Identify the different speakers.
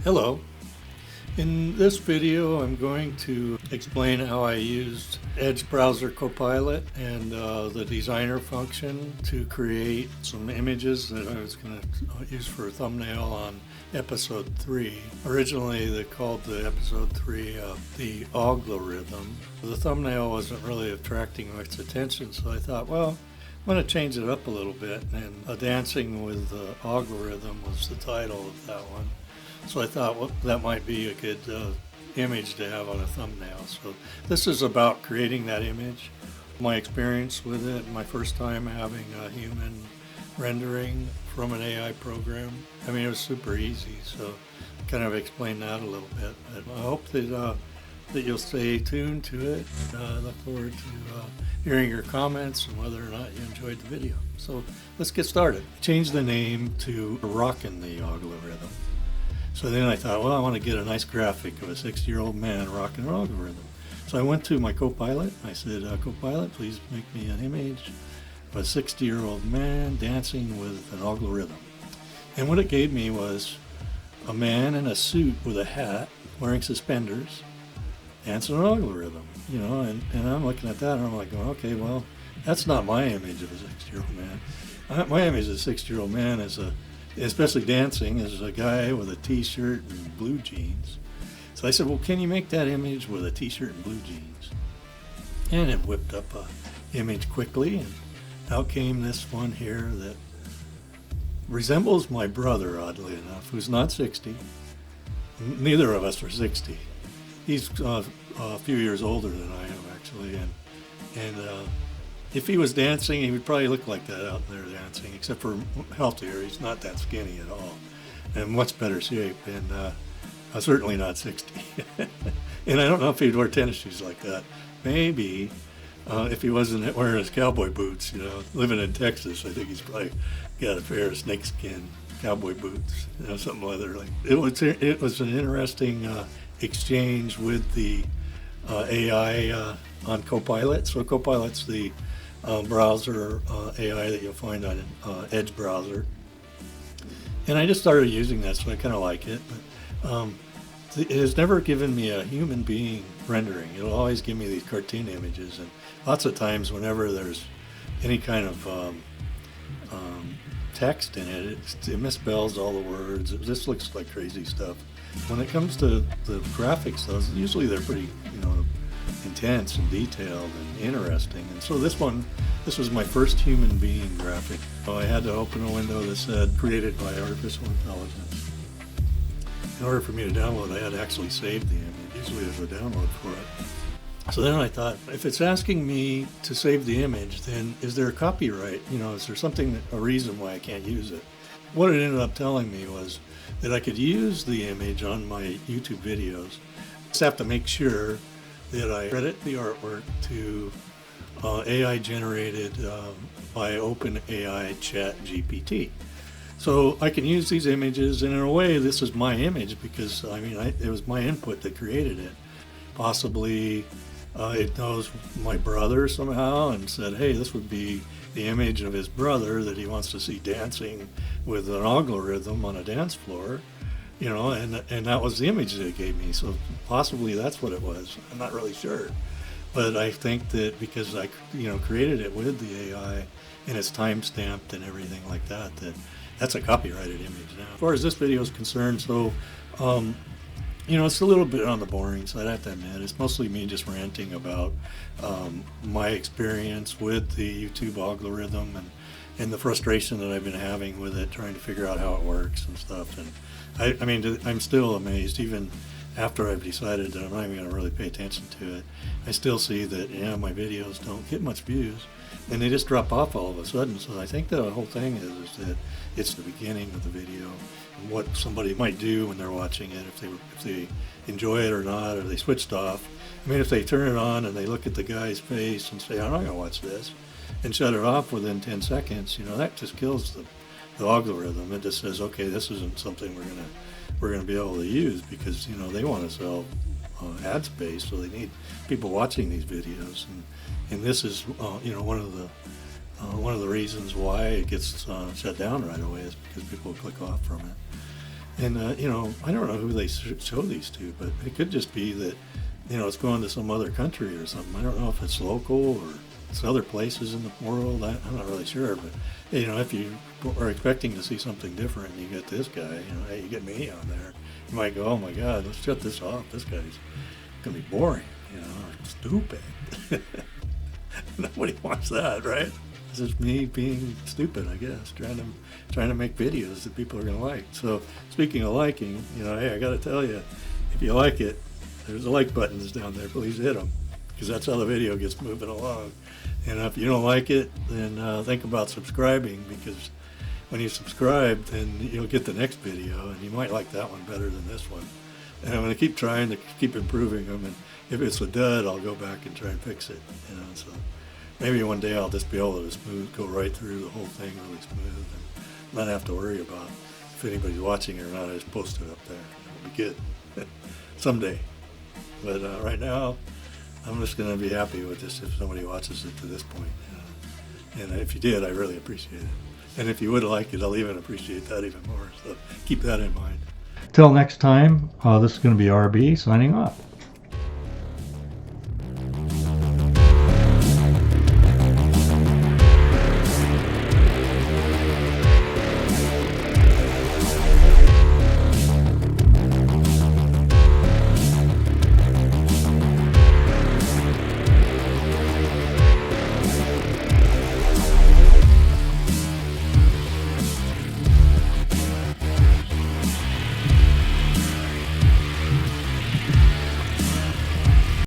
Speaker 1: Hello. In this video I'm going to explain how I used Edge browser Copilot and the designer function to create some images that I was going to use for a thumbnail on episode 3. Originally they called the episode 3 the algorithm. The thumbnail wasn't really attracting much attention, so I thought, well, I'm going to change it up a little bit, and Dancing with the Algorithm was the title of that one. So I thought, well, that might be a good image to have on a thumbnail. So this is about creating that image, my experience with it, my first time having a human rendering from an AI program. I mean, it was super easy, so kind of explain that a little bit. But I hope that you'll stay tuned to it. I look forward to hearing your comments and whether or not you enjoyed the video. So let's get started. Change the name to Rockin' the Algorithm. So then I thought, well, I want to get a nice graphic of a 60-year-old man rocking an algorithm. So I went to my Copilot. I said, Copilot, please make me an image of a 60-year-old man dancing with an algorithm. And what it gave me was a man in a suit with a hat, wearing suspenders, dancing an algorithm. You know, and I'm looking at that and I'm like, okay, well, that's not my image of a 60-year-old man. My image of a 60-year-old man is especially dancing, is a guy with a t-shirt and blue jeans. So I said, well, can you make that image with a t-shirt and blue jeans? And it whipped up a image quickly, and out came this one here that resembles my brother, oddly enough, who's not 60. Neither of us are 60. He's a few years older than I am, actually, and if he was dancing, he would probably look like that out there dancing, except for healthier. He's not that skinny at all, and much better shape, and certainly not 60. And I don't know if he'd wear tennis shoes like that. Maybe if he wasn't wearing his cowboy boots, you know, living in Texas, I think he's probably got a pair of snakeskin cowboy boots, you know, something leather. Like it was an interesting exchange with the AI on Copilot. So Copilot's the browser AI that you'll find on Edge browser, and I just started using that, so I kind of like it. But it has never given me a human being rendering. It'll always give me these cartoon images, and lots of times whenever there's any kind of text in it, it misspells all the words. It just looks like crazy stuff. When it comes to the graphics, though, usually they're pretty, intense and detailed and interesting. And so this was my first human being graphic. So I had to open a window that said created by artificial intelligence. In order for me to download, I had to actually save the image. Usually there's a download for it. So then I thought, if it's asking me to save the image, then is there a copyright? Is there a reason why I can't use it? What it ended up telling me was that I could use the image on my YouTube videos. Just have to make sure that I credit the artwork to AI generated by OpenAI ChatGPT. So I can use these images, and in a way this is my image because it was my input that created it. Possibly it knows my brother somehow and said, hey, this would be the image of his brother that he wants to see dancing with an algorithm on a dance floor. And that was the image that it gave me. So possibly that's what it was. I'm not really sure. But I think that because I, created it with the AI and it's time-stamped and everything like that, that's a copyrighted image now. As far as this video is concerned, so, it's a little bit on the boring side, I have to admit. It's mostly me just ranting about my experience with the YouTube algorithm and the frustration that I've been having with it, trying to figure out how it works and stuff. And I'm still amazed, even after I've decided that I'm not even going to really pay attention to it. I still see that, my videos don't get much views, and they just drop off all of a sudden. So I think the whole thing is that it's the beginning of the video, and what somebody might do when they're watching it, if they enjoy it or not, or they switched off. If they turn it on and they look at the guy's face and say, I'm not going to watch this, and shut it off within 10 seconds, that just kills the algorithm. It just says, okay, this isn't something we're gonna be able to use, because they want to sell ad space, so they need people watching these videos, and this is one of the reasons why it gets shut down right away is because people click off from it. And, I don't know who they show these to, but it could just be that, it's going to some other country or something. I don't know if it's local or it's other places in the world. I'm not really sure. But, if you are expecting to see something different and you get this guy, hey, you get me on there, you might go, oh my God, let's shut this off. This guy's going to be boring, stupid. Nobody wants that, right? This is me being stupid, I guess, trying to make videos that people are going to like. So speaking of liking, hey, I got to tell you, if you like it, there's the like buttons down there. Please hit them, because that's how the video gets moving along. And if you don't like it, then think about subscribing, because when you subscribe, then you'll get the next video, and you might like that one better than this one. And I'm going to keep trying to keep improving them, and if it's a dud, I'll go back and try and fix it. So maybe one day I'll just be able to go right through the whole thing really smooth, and not have to worry about if anybody's watching it or not. I just post it up there. It'll be good someday. But right now, I'm just going to be happy with this if somebody watches it to this point. And if you did, I really appreciate it. And if you would like it, I'll even appreciate that even more. So keep that in mind. Till next time, this is going to be RB signing off.